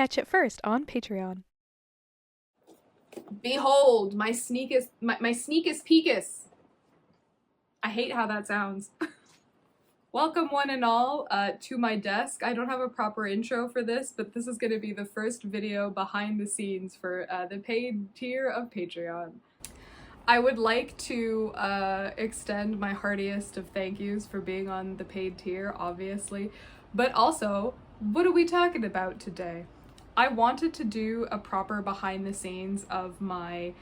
Catch it first on Patreon. Behold, my sneakus peekus. I hate how that sounds. Welcome one and all to my desk. I don't have a proper intro for this, but this is going to be the first video behind the scenes for the paid tier of Patreon. I would like to extend my heartiest of thank yous for being on the paid tier, obviously, but also, what are we talking about today? I wanted to do a proper behind the scenes of my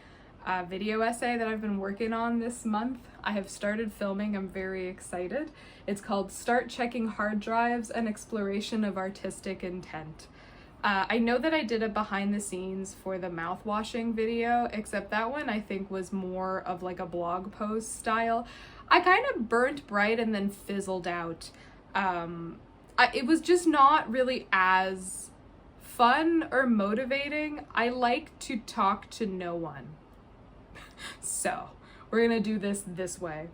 video essay that I've been working on this month. I have started filming, I'm very excited. It's called Start Checking Hard Drives, an Exploration of Artistic Intent. I know that I did a behind the scenes for the mouthwashing video, except that one I think was more of like a blog post style. I kind of burnt bright and then fizzled out. It was just not really as fun or motivating. I like to talk to no one. So we're gonna do this way.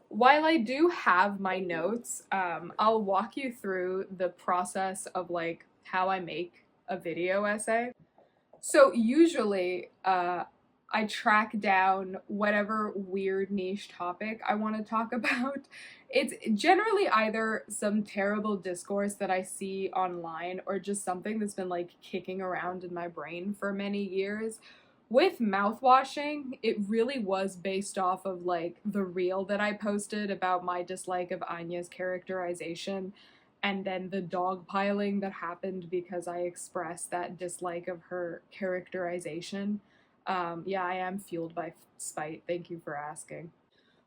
While I do have my notes, I'll walk you through the process of like how I make a video essay. So usually I track down whatever weird niche topic I want to talk about. It's generally either some terrible discourse that I see online or just something that's been like kicking around in my brain for many years. With mouthwashing, it really was based off of like the reel that I posted about my dislike of Anya's characterization and then the dogpiling that happened because I expressed that dislike of her characterization. Yeah, I am fueled by spite. Thank you for asking.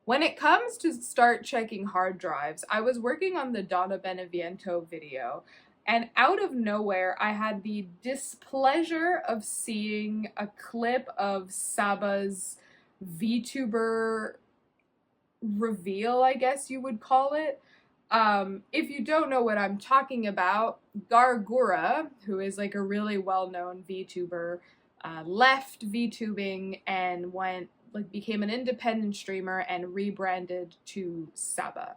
When it comes to start checking hard drives, I was working on the Donna Beneviento video, and out of nowhere, I had the displeasure of seeing a clip of Saba's VTuber reveal, I guess you would call it. If you don't know what I'm talking about, Gargura, who is like a really well-known VTuber, left VTubing and became an independent streamer and rebranded to Saba.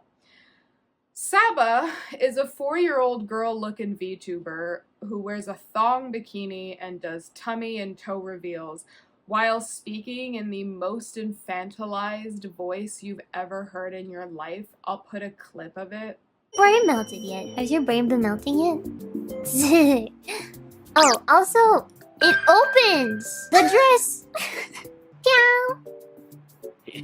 Saba is a 4-year-old girl-looking VTuber who wears a thong bikini and does tummy and toe reveals while speaking in the most infantilized voice you've ever heard in your life. I'll put a clip of it. Brain melted yet? Has your brain been melting yet? Oh, also, it opens! The dress! Meow!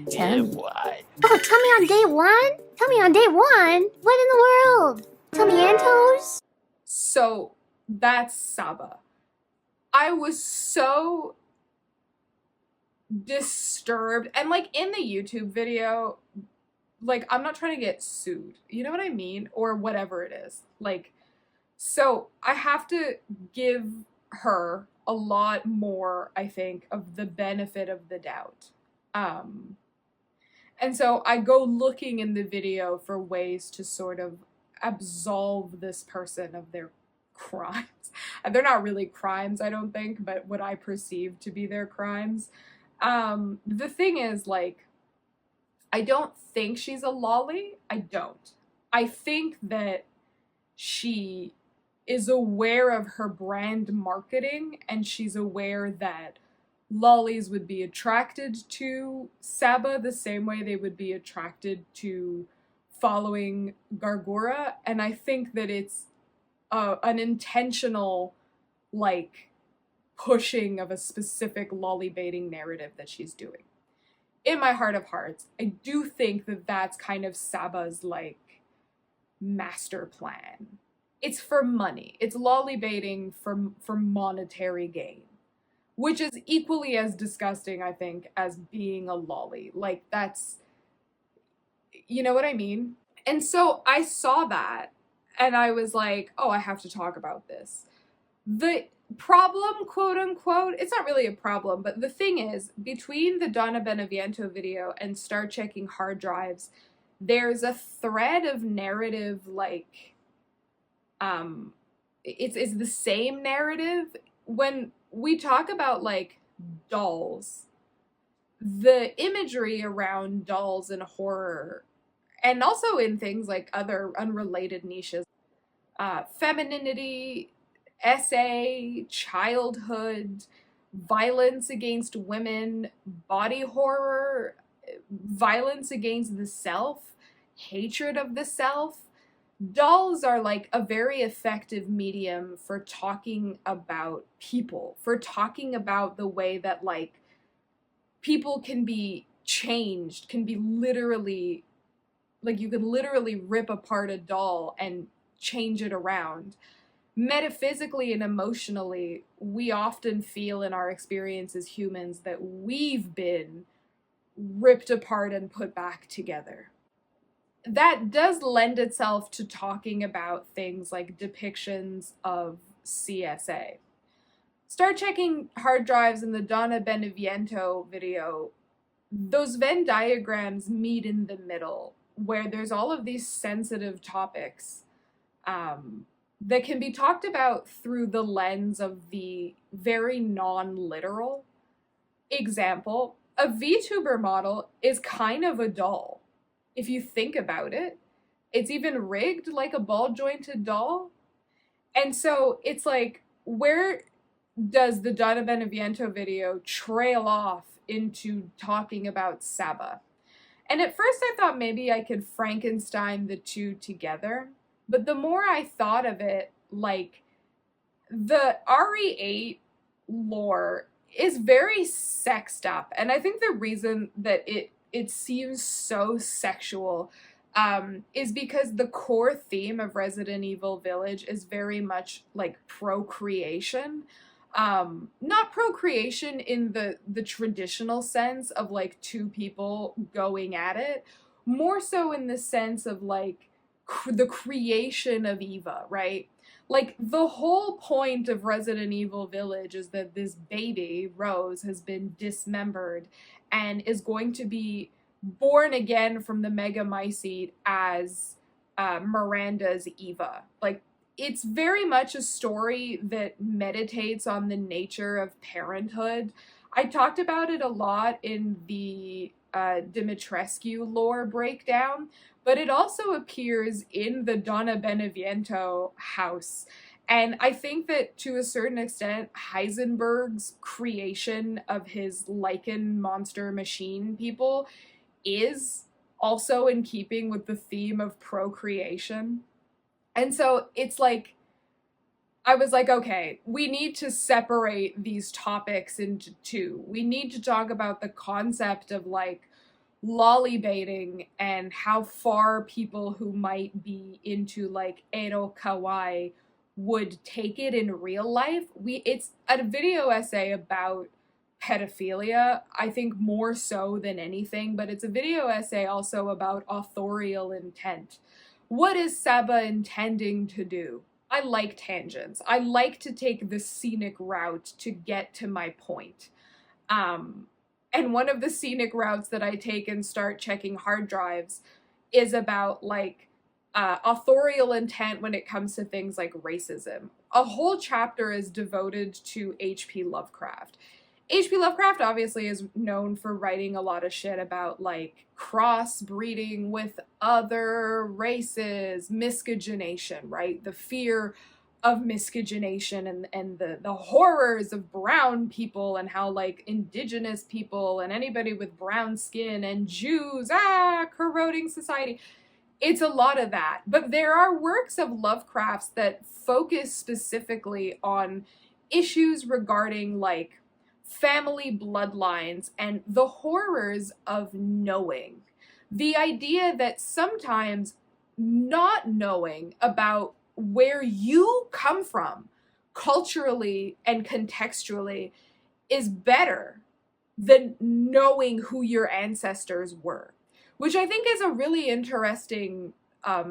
Yeah, what? Oh, tell me on day one? Tell me on day one? What in the world? Tell me Antos? So, that's Saba. I was so disturbed, and like in the YouTube video, like I'm not trying to get sued, you know what I mean, or whatever it is, like, so I have to give her a lot more, I think, of the benefit of the doubt. And so I go looking in the video for ways to sort of absolve this person of their crimes. They're not really crimes, I don't think, but what I perceive to be their crimes. The thing is, like, I don't think she's a lolly. I don't. I think that she is aware of her brand marketing, and she's aware that lollies would be attracted to Saba the same way they would be attracted to following Gargura, and I think that it's an intentional, like, pushing of a specific lolly baiting narrative that she's doing. In my heart of hearts, I do think that that's kind of Saba's, like, master plan. It's for money. It's lolly baiting for monetary gain, which is equally as disgusting, I think, as being a lolly. Like, that's, you know what I mean? And so I saw that, and I was like, oh, I have to talk about this. The problem, quote unquote, it's not really a problem, but the thing is, between the Donna Beneviento video and Start Checking Hard Drives, there's a thread of narrative, like, it's the same narrative. When we talk about, like, dolls, the imagery around dolls and horror, and also in things like other unrelated niches, femininity essay, childhood, violence against women, body horror, violence against the self, hatred of the self. Dolls are like a very effective medium for talking about people, for talking about the way that like people can be changed, can be literally, like you can literally rip apart a doll and change it around. Metaphysically and emotionally, we often feel in our experience as humans that we've been ripped apart and put back together. That does lend itself to talking about things like depictions of CSA. Start checking hard drives in the Donna Beneviento video. Those Venn diagrams meet in the middle, where there's all of these sensitive topics that can be talked about through the lens of the very non-literal. Example, a VTuber model is kind of a doll. If you think about it, it's even rigged like a ball-jointed doll. And so it's like, where does the Donna Beneviento video trail off into talking about Saba? And at first I thought maybe I could Frankenstein the two together, but the more I thought of it, like, the Auri 8 lore is very sexed up, and I think the reason that it seems so sexual is because the core theme of Resident Evil Village is very much like procreation. Not procreation in the traditional sense of like two people going at it, more so in the sense of like the creation of Eva, right? Like, the whole point of Resident Evil Village is that this baby, Rose, has been dismembered and is going to be born again from the Megamycete as Miranda's Eva. Like, it's very much a story that meditates on the nature of parenthood. I talked about it a lot in the Dimitrescu lore breakdown, but it also appears in the Donna Beneviento house. And I think that to a certain extent, Heisenberg's creation of his Lycan monster machine people is also in keeping with the theme of procreation. And so it's like, I was like, okay, we need to separate these topics into two. We need to talk about the concept of like lolly baiting and how far people who might be into like ero kawaii would take it in real life. It's a video essay about pedophilia, I think more so than anything, but it's a video essay also about authorial intent. What is Saba intending to do? I like tangents. I like to take the scenic route to get to my point. And one of the scenic routes that I take and start checking hard drives is about like authorial intent when it comes to things like racism. A whole chapter is devoted to H.P. Lovecraft. H.P. Lovecraft obviously is known for writing a lot of shit about like crossbreeding with other races, miscegenation, right? The fear of miscegenation and the horrors of brown people and how like indigenous people and anybody with brown skin and Jews, corroding society. It's a lot of that. But there are works of Lovecraft's that focus specifically on issues regarding like family bloodlines and the horrors of knowing. The idea that sometimes not knowing about where you come from culturally and contextually is better than knowing who your ancestors were, which I think is a really interesting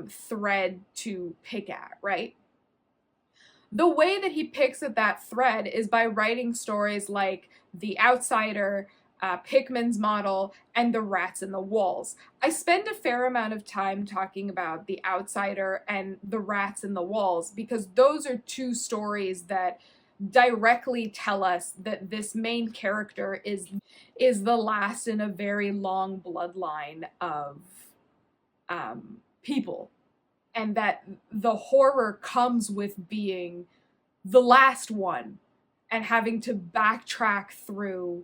thread to pick at, right? The way that he picks at that thread is by writing stories like The Outsider, Pickman's Model, and The Rats in the Walls. I spend a fair amount of time talking about The Outsider and The Rats in the Walls because those are two stories that directly tell us that this main character is the last in a very long bloodline of people. And that the horror comes with being the last one and having to backtrack through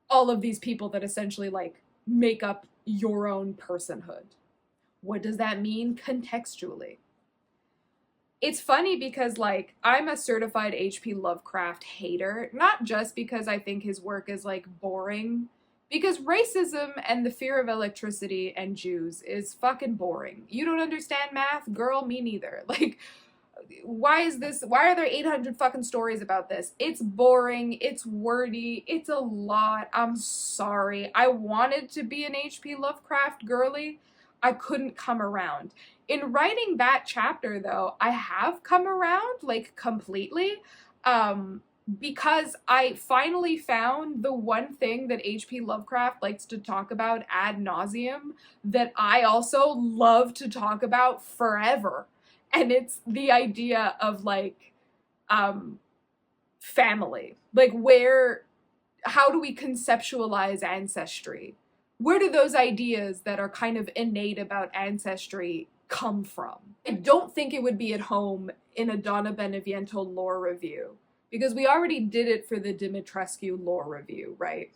all of these people that essentially like make up your own personhood. What does that mean contextually? It's funny because like I'm a certified H.P. Lovecraft hater, not just because I think his work is like boring, because racism and the fear of electricity and Jews is fucking boring. You don't understand math? Girl, me neither. Like, why are there 800 fucking stories about this? It's boring, it's wordy, it's a lot. I'm sorry. I wanted to be an H.P. Lovecraft girly. I couldn't come around. In writing that chapter though, I have come around like completely. Because I finally found the one thing that H.P. Lovecraft likes to talk about ad nauseum that I also love to talk about forever. And it's the idea of like family. Like how do we conceptualize ancestry? Where do those ideas that are kind of innate about ancestry come from? I don't think it would be at home in a Donna Beneviento lore review, because we already did it for the Dimitrescu lore review, right?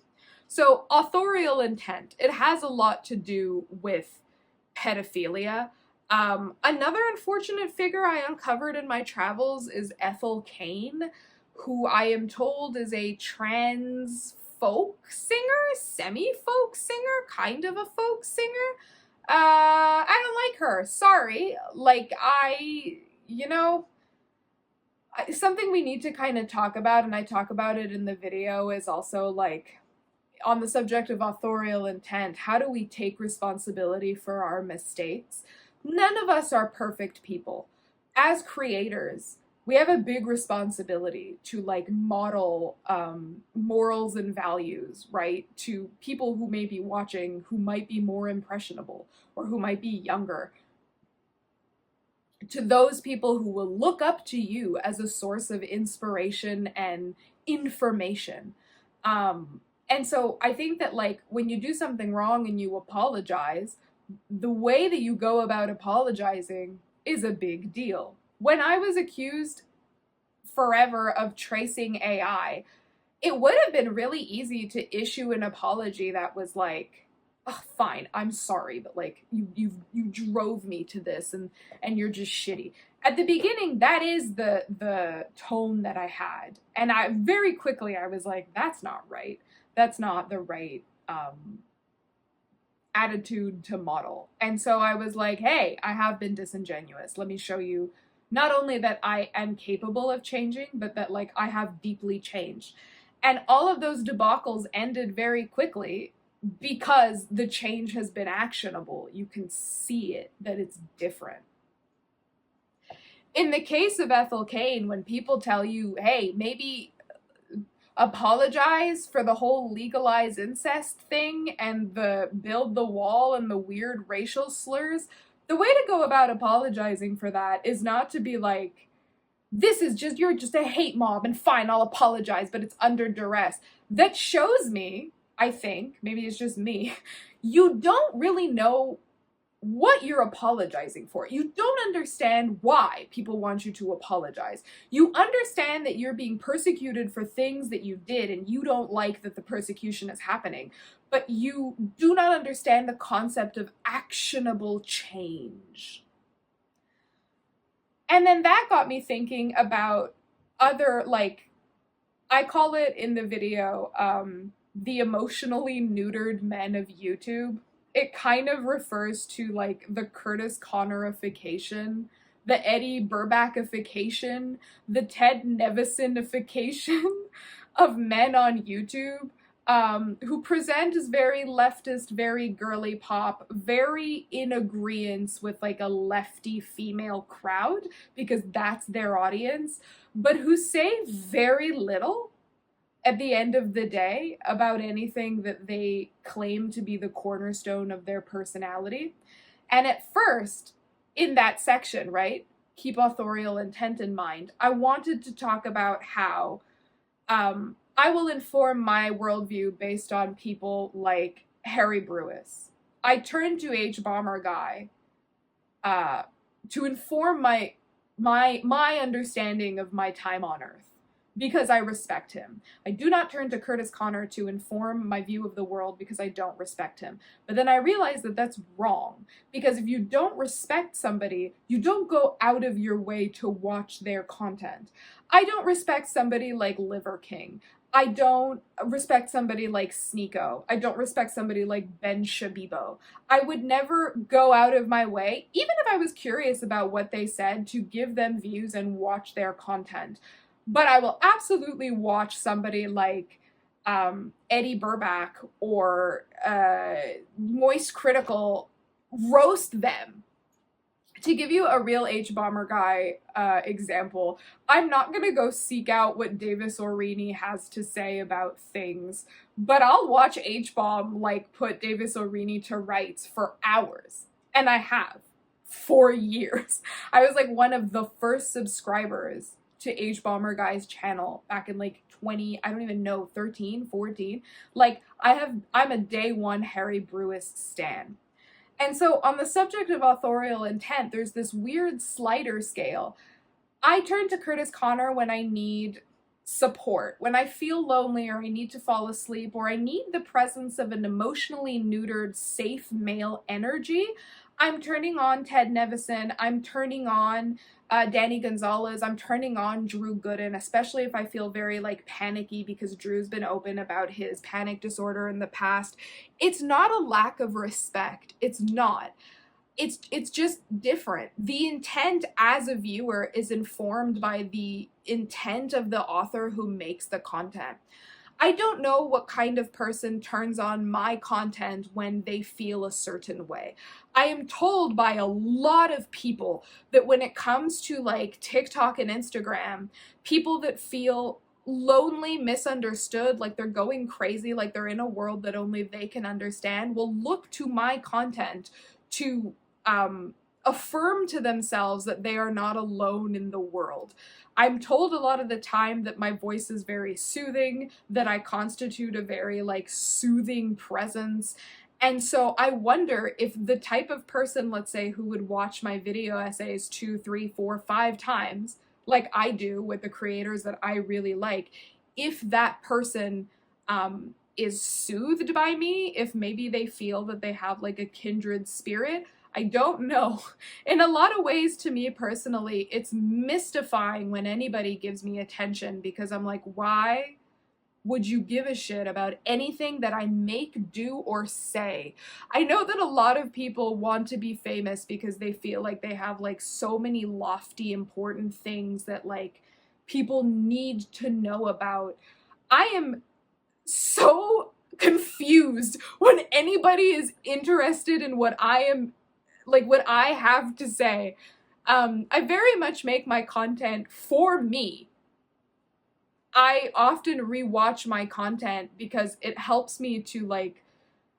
So authorial intent, it has a lot to do with pedophilia. Another unfortunate figure I uncovered in my travels is Ethel Cain, who I am told is a trans folk singer, semi-folk singer, kind of a folk singer. I don't like her, sorry. Like, something we need to kind of talk about, and I talk about it in the video, is also like, on the subject of authorial intent, how do we take responsibility for our mistakes? None of us are perfect people. As creators, we have a big responsibility to like model morals and values, right? To people who may be watching, who might be more impressionable or who might be younger. To those people who will look up to you as a source of inspiration and information. And so I think that like when you do something wrong and you apologize, the way that you go about apologizing is a big deal. When I was accused forever of tracing AI, it would have been really easy to issue an apology that was like, oh, fine, I'm sorry, but like you drove me to this and you're just shitty. At the beginning, that is the tone that I had. And I very quickly I was like, that's not right. That's not the right attitude to model. And so I was like, hey, I have been disingenuous. Let me show you not only that I am capable of changing, but that like I have deeply changed. And all of those debacles ended very quickly because the change has been actionable. You can see it, that it's different. In the case of Ethel Cain, when people tell you, hey, maybe apologize for the whole legalize incest thing and the build the wall and the weird racial slurs, the way to go about apologizing for that is not to be like, you're just a hate mob and fine, I'll apologize, but it's under duress. That shows me, I think, maybe it's just me, you don't really know what you're apologizing for. You don't understand why people want you to apologize. You understand that you're being persecuted for things that you did and you don't like that the persecution is happening, but you do not understand the concept of actionable change. And then that got me thinking about other, like, I call it in the video, the emotionally neutered men of YouTube. It kind of refers to like the Curtis Connorification, the Eddie Burbackification, the Ted Nevisionification of men on YouTube, who present as very leftist, very girly pop, very in agreeance with like a lefty female crowd, because that's their audience, but who say very little at the end of the day about anything that they claim to be the cornerstone of their personality. And at first, in that section, right, keep authorial intent in mind, I wanted to talk about how I will inform my worldview based on people like Harry Brewis. I turned to H. Bomber Guy to inform my my understanding of my time on Earth, because I respect him. I do not turn to Curtis Connor to inform my view of the world because I don't respect him. But then I realized that that's wrong, because if you don't respect somebody, you don't go out of your way to watch their content. I don't respect somebody like Liver King. I don't respect somebody like Sneeko. I don't respect somebody like Ben Shabibo. I would never go out of my way, even if I was curious about what they said, to give them views and watch their content. But I will absolutely watch somebody like Eddie Burback or Moist Critical roast them. To give you a real H-Bomber guy example, I'm not going to go seek out what Davis Orini has to say about things, but I'll watch H-Bomb like put Davis Orini to rights for hours. And I have for years. I was like one of the first subscribers to H-Bomber guy's channel back in like 13, 14. Like I'm a day one Harry Brewist stan. And so on the subject of authorial intent, there's this weird slider scale. I turn to Curtis Connor when I need support, when I feel lonely or I need to fall asleep or I need the presence of an emotionally neutered, safe male energy. I'm turning on Ted Nevison, I'm turning on Danny Gonzalez, I'm turning on Drew Gooden, especially if I feel very like panicky because Drew's been open about his panic disorder in the past. It's not a lack of respect. It's not. It's just different. The intent as a viewer is informed by the intent of the author who makes the content. I don't know what kind of person turns on my content when they feel a certain way. I am told by a lot of people that when it comes to like TikTok and Instagram, people that feel lonely, misunderstood, like they're going crazy, like they're in a world that only they can understand, will look to my content to affirm to themselves that they are not alone in the world. I'm told a lot of the time that my voice is very soothing, that I constitute a very like soothing presence. And so I wonder if the type of person, let's say, who would watch my video essays 2, 3, 4, 5 times, like I do with the creators that I really like, if that person is soothed by me, if maybe they feel that they have like a kindred spirit, I don't know. In a lot of ways, to me personally, it's mystifying when anybody gives me attention, because I'm like, why would you give a shit about anything that I make, do, or say? I know that a lot of people want to be famous because they feel like they have like so many lofty, important things that like people need to know about. I am so confused when anybody is interested in what I am, like what I have to say. I very much make my content for me. I often rewatch my content because it helps me to like,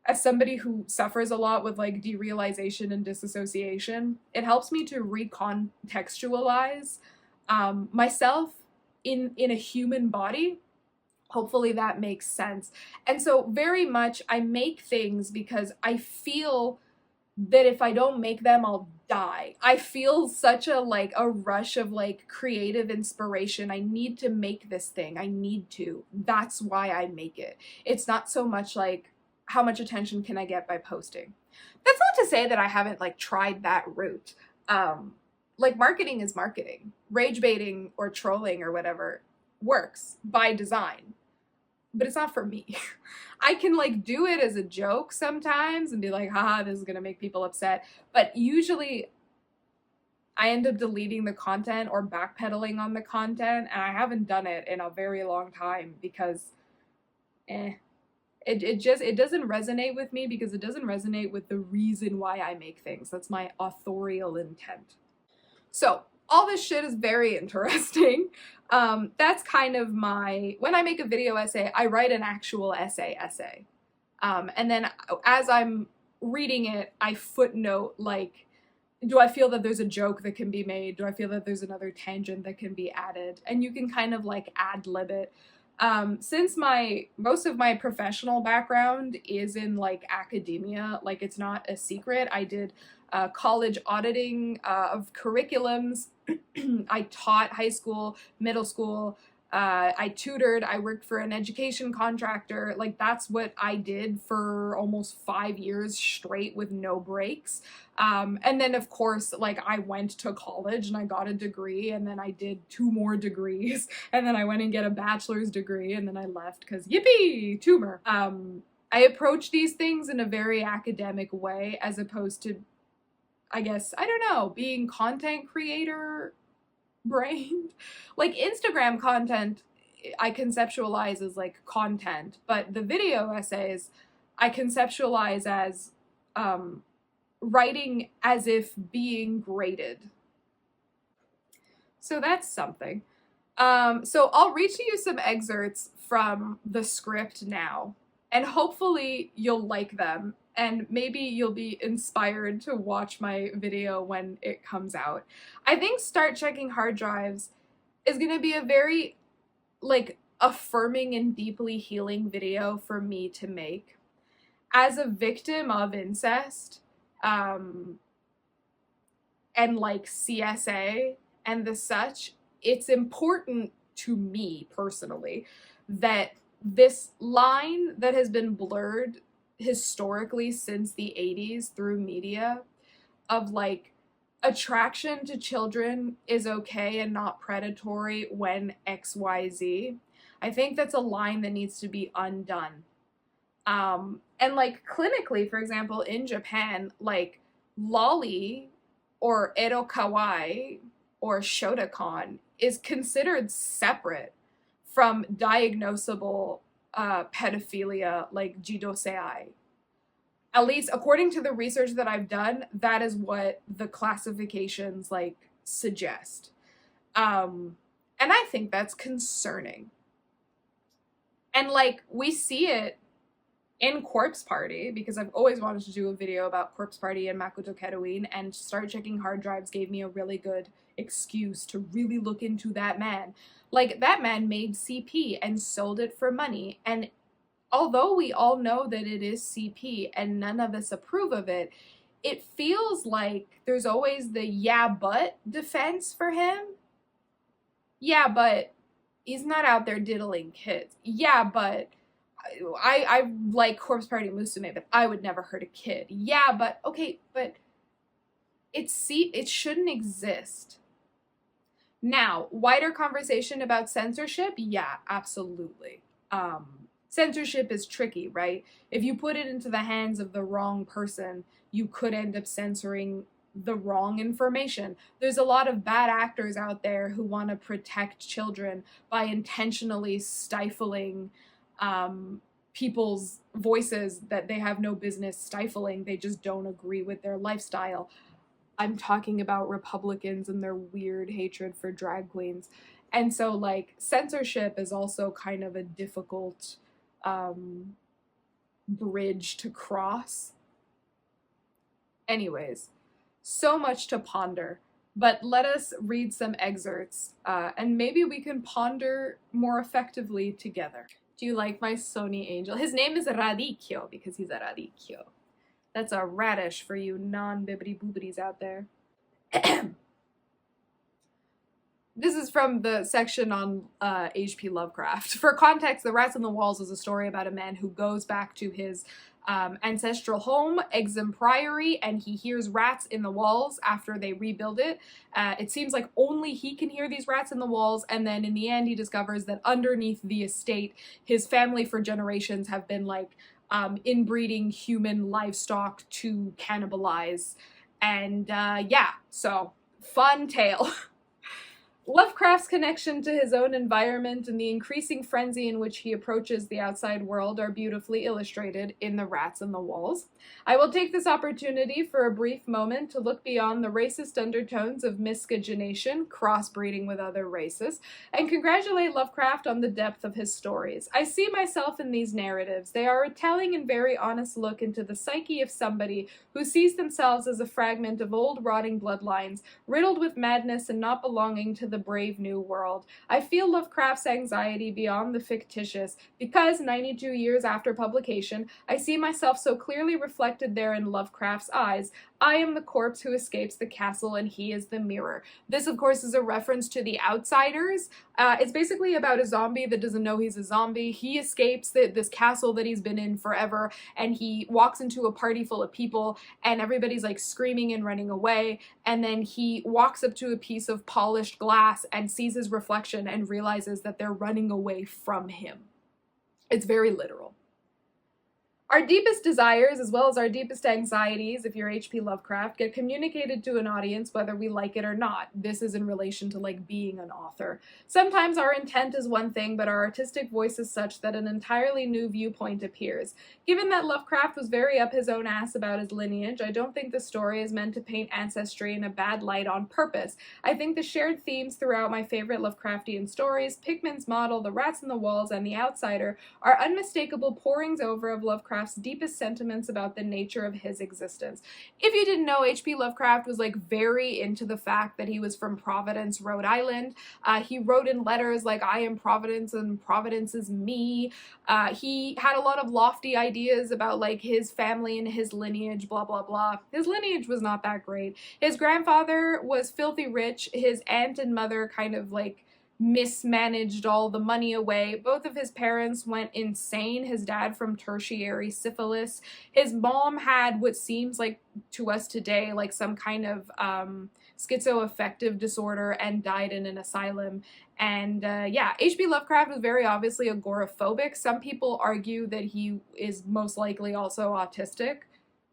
as somebody who suffers a lot with like derealization and disassociation, it helps me to recontextualize myself in a human body. Hopefully that makes sense. And so very much I make things because I feel that if I don't make them, I'll die. I feel such a like a rush of like creative inspiration. I need to make this thing. I need to. That's why I make it. It's not so much like how much attention can I get by posting. That's not to say that I haven't like tried that route. Like marketing is marketing. Rage baiting or trolling or whatever works by design. But it's not for me. I can like do it as a joke sometimes and be like, haha, this is gonna make people upset. But usually I end up deleting the content or backpedaling on the content, and I haven't done it in a very long time because it doesn't resonate with me, because it doesn't resonate with the reason why I make things. That's my authorial intent. So all this shit is very interesting. That's kind of my, when I make a video essay, I write an actual essay. And then as I'm reading it, I footnote, like, do I feel that there's a joke that can be made? Do I feel that there's another tangent that can be added? And you can kind of like ad-lib it. Since most of my professional background is in like academia, like it's not a secret. I did college auditing of curriculums I taught high school, middle school, I tutored, I worked for an education contractor. Like, that's what I did for almost 5 years straight with no breaks. And then of course, like, I went to college and I got a degree, and then I did 2 more degrees, and then I went and get a bachelor's degree, and then I left because yippee, tumor. I approach these things in a very academic way, as opposed to, I guess, I don't know, being content creator brained. Like, Instagram content I conceptualize as like content, but the video essays I conceptualize as writing as if being graded. So that's something. So I'll read to you some excerpts from the script now, and hopefully you'll like them, and maybe you'll be inspired to watch my video when it comes out. I think Start Checking Hard Drives is gonna be a very, like, affirming and deeply healing video for me to make. As a victim of incest, and like CSA and the such, it's important to me personally that this line that has been blurred historically since the 80s through media of like attraction to children is okay and not predatory when XYZ. I think that's a line that needs to be undone. And like clinically, for example, in Japan, like lolly or ero kawaii or shotokan is considered separate from diagnosable pedophilia like jidosei. At least according to the research that I've done, that is what the classifications like suggest. And I think that's concerning. And like we see it in Corpse Party, because I've always wanted to do a video about Corpse Party and Makoto Kerouin, and Start Checking Hard Drives gave me a really good excuse to really look into that man. Like, that man made CP and sold it for money, and although we all know that it is CP and none of us approve of it, it feels like there's always the yeah but defense for him. Yeah, but he's not out there diddling kids. Yeah, but I like Corpse Party Musume, but I would never hurt a kid. Yeah, but okay, but it shouldn't exist. Now, wider conversation about censorship? Yeah, absolutely. Censorship is tricky, right? If you put it into the hands of the wrong person, you could end up censoring the wrong information. There's a lot of bad actors out there who want to protect children by intentionally stifling people's voices that they have no business stifling. They just don't agree with their lifestyle. I'm talking about Republicans and their weird hatred for drag queens. And so, like, censorship is also kind of a difficult bridge to cross. Anyways, so much to ponder. But let us read some excerpts, and maybe we can ponder more effectively together. Do you like my Sony angel? His name is Radicchio because he's a radicchio. That's a radish for you non-bibbity-boobities out there. This is from the section on H.P. Lovecraft. For context, The Rats on the Walls is a story about a man who goes back to his ancestral home, Exham Priory, and he hears rats in the walls after they rebuild it. It seems like only he can hear these rats in the walls, and then in the end he discovers that underneath the estate, his family for generations have been like inbreeding human livestock to cannibalize. And yeah, so fun tale. Lovecraft's connection to his own environment and the increasing frenzy in which he approaches the outside world are beautifully illustrated in The Rats on the Walls. I will take this opportunity for a brief moment to look beyond the racist undertones of miscegenation, crossbreeding with other races, and congratulate Lovecraft on the depth of his stories. I see myself in these narratives. They are a telling and very honest look into the psyche of somebody who sees themselves as a fragment of old rotting bloodlines, riddled with madness and not belonging to the brave new world. I feel Lovecraft's anxiety beyond the fictitious because 92 years after publication, I see myself so clearly reflected there in Lovecraft's eyes. I am the corpse who escapes the castle and he is the mirror. This, of course, is a reference to The Outsiders. It's basically about a zombie that doesn't know he's a zombie. He escapes this castle that he's been in forever, and he walks into a party full of people, and everybody's like screaming and running away, and then he walks up to a piece of polished glass and sees his reflection and realizes that they're running away from him. It's very literal. Our deepest desires, as well as our deepest anxieties, if you're H.P. Lovecraft, get communicated to an audience whether we like it or not. This is in relation to, like, being an author. Sometimes our intent is one thing, but our artistic voice is such that an entirely new viewpoint appears. Given that Lovecraft was very up his own ass about his lineage, I don't think the story is meant to paint ancestry in a bad light on purpose. I think the shared themes throughout my favorite Lovecraftian stories, Pickman's Model, The Rats in the Walls, and The Outsider, are unmistakable pourings over of Lovecraft's deepest sentiments about the nature of his existence. If you didn't know, H.P. Lovecraft was like very into the fact that he was from Providence, Rhode Island. He wrote in letters like, I am Providence and Providence is me. He had a lot of lofty ideas about like his family and his lineage, blah, blah, blah. His lineage was not that great. His grandfather was filthy rich. His aunt and mother kind of like mismanaged all the money away. Both of his parents went insane. His dad from tertiary syphilis. His mom had what seems like to us today like some kind of schizoaffective disorder and died in an asylum. And yeah, H.P. Lovecraft was very obviously agoraphobic. Some people argue that he is most likely also autistic.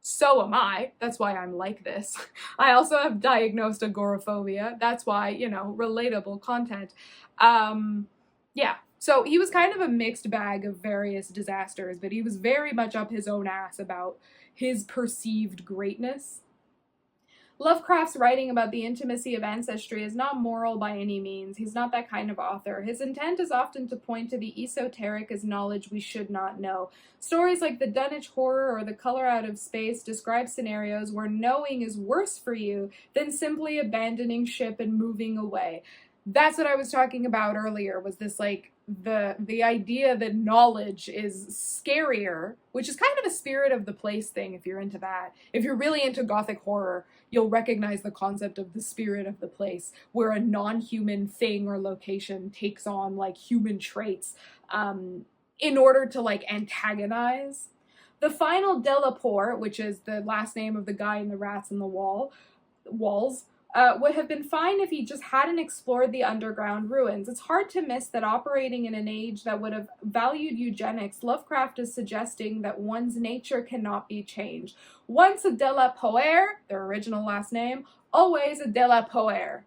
So am I. That's why I'm like this. I also have diagnosed agoraphobia. That's why, you know, relatable content. Yeah, so he was kind of a mixed bag of various disasters, but he was very much up his own ass about his perceived greatness. Lovecraft's writing about the intimacy of ancestry is not moral by any means. He's not that kind of author. His intent is often to point to the esoteric as knowledge we should not know. Stories like The Dunwich Horror or The Color Out of Space describe scenarios where knowing is worse for you than simply abandoning ship and moving away. That's what I was talking about earlier, was this like the idea that knowledge is scarier, which is kind of a spirit of the place thing if you're into that. If you're really into gothic horror, you'll recognize the concept of the spirit of the place, where a non-human thing or location takes on like human traits in order to like antagonize. The final Delaport, which is the last name of the guy in The Rats in the Walls, would have been fine if he just hadn't explored the underground ruins. It's hard to miss that operating in an age that would have valued eugenics, Lovecraft is suggesting that one's nature cannot be changed. Once a Delapoer, their original last name, always a Delapoer.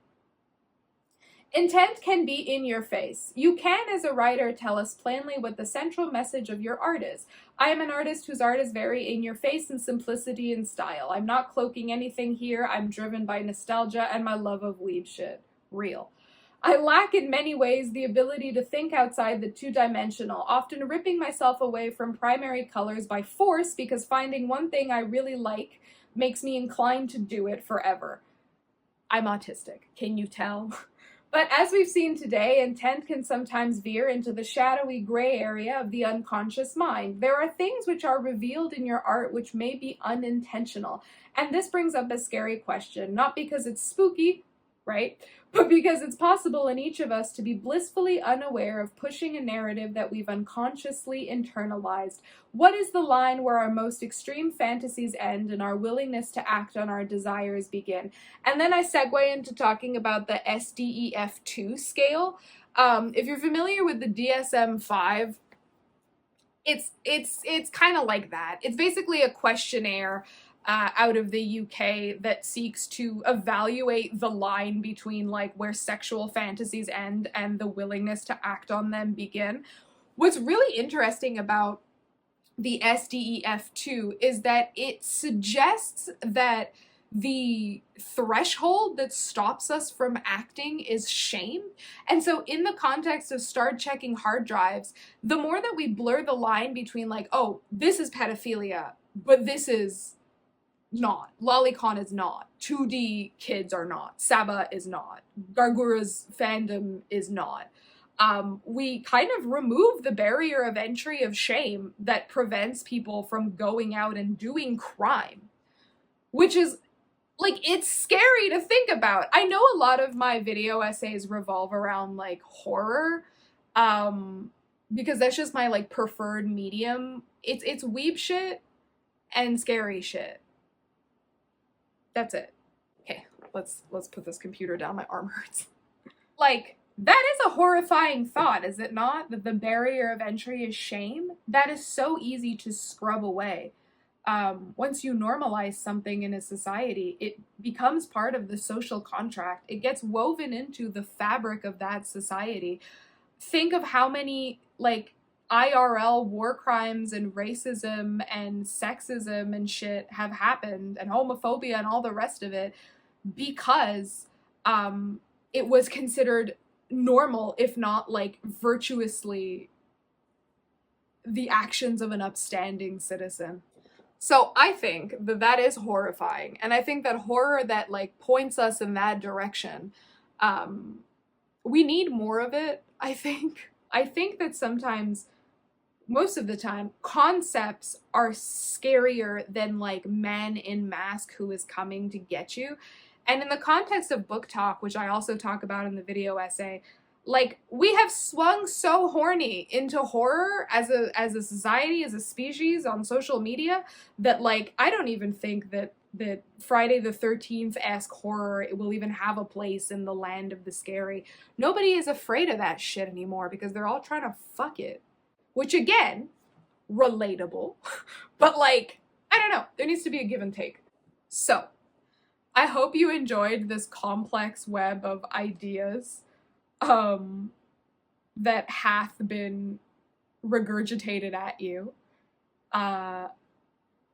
Intent can be in your face. You can, as a writer, tell us plainly what the central message of your art is. I am an artist whose art is very in your face in simplicity and style. I'm not cloaking anything here. I'm driven by nostalgia and my love of weeb shit. Real. I lack in many ways the ability to think outside the two-dimensional, often ripping myself away from primary colors by force because finding one thing I really like makes me inclined to do it forever. I'm autistic. Can you tell? But as we've seen today, intent can sometimes veer into the shadowy gray area of the unconscious mind. There are things which are revealed in your art which may be unintentional. And this brings up a scary question, not because it's spooky, right? But because it's possible in each of us to be blissfully unaware of pushing a narrative that we've unconsciously internalized. What is the line where our most extreme fantasies end and our willingness to act on our desires begin? And then I segue into talking about the SDEF2 scale. If you're familiar with the DSM-5, it's kind of like that. It's basically a questionnaire out of the UK that seeks to evaluate the line between like where sexual fantasies end and the willingness to act on them begin. What's really interesting about the SDEF2 is that it suggests that the threshold that stops us from acting is shame. And so in the context of start checking hard drives, the more that we blur the line between like, oh, this is pedophilia, but this is not. Lolicon is not. 2D kids are not. Saba is not. Gargura's fandom is not. We kind of remove the barrier of entry of shame that prevents people from going out and doing crime, which is like, it's scary to think about. I know a lot of my video essays revolve around, like, horror, because that's just my, like, preferred medium. It's weeb shit and scary shit. That's it. Okay, let's put this computer down. My arm hurts. Like, that is a horrifying thought, is it not? That the barrier of entry is shame? That is so easy to scrub away. Once you normalize something in a society, it becomes part of the social contract. It gets woven into the fabric of that society. Think of how many, like, IRL war crimes and racism and sexism and shit have happened, and homophobia and all the rest of it, because it was considered normal, if not, like, virtuously the actions of an upstanding citizen. So I think that that is horrifying, and I think that horror that, like, points us in that direction, we need more of it, I think. I think that sometimes, most of the time, concepts are scarier than, like, man in mask who is coming to get you. And in the context of book talk, which I also talk about in the video essay, like, we have swung so horny into horror as a society, as a species on social media, that, like, I don't even think that Friday the 13th-esque horror will even have a place in the land of the scary. Nobody is afraid of that shit anymore because they're all trying to fuck it. Which, again, relatable. But, like, I don't know. There needs to be a give and take. So, I hope you enjoyed this complex web of ideas that hath been regurgitated at you.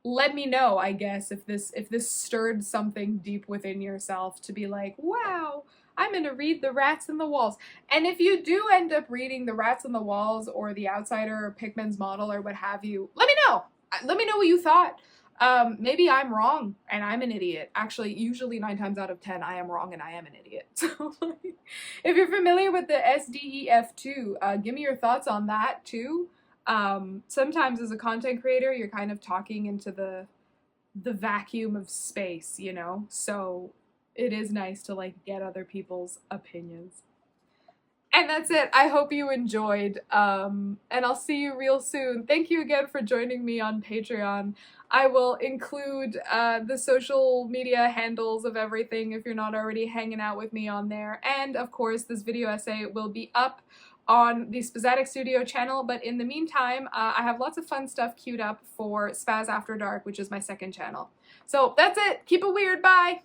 Let me know, I guess, if this stirred something deep within yourself to be like, wow, I'm gonna read The Rats in the Walls. And if you do end up reading The Rats in the Walls or The Outsider or Pickman's Model or what have you, let me know. Let me know what you thought. Maybe I'm wrong and I'm an idiot. Actually, usually 9 times out of 10, I am wrong and I am an idiot. So, like, if you're familiar with the SDEF2, give me your thoughts on that too. Sometimes as a content creator, you're kind of talking into the vacuum of space, you know? So it is nice to, like, get other people's opinions. And that's it. I hope you enjoyed, and I'll see you real soon. Thank you again for joining me on Patreon. I will include the social media handles of everything if you're not already hanging out with me on there. And of course, this video essay will be up on the Spazzatic Studio channel, but in the meantime, I have lots of fun stuff queued up for Spaz After Dark, which is my second channel. So that's it. Keep it weird. Bye!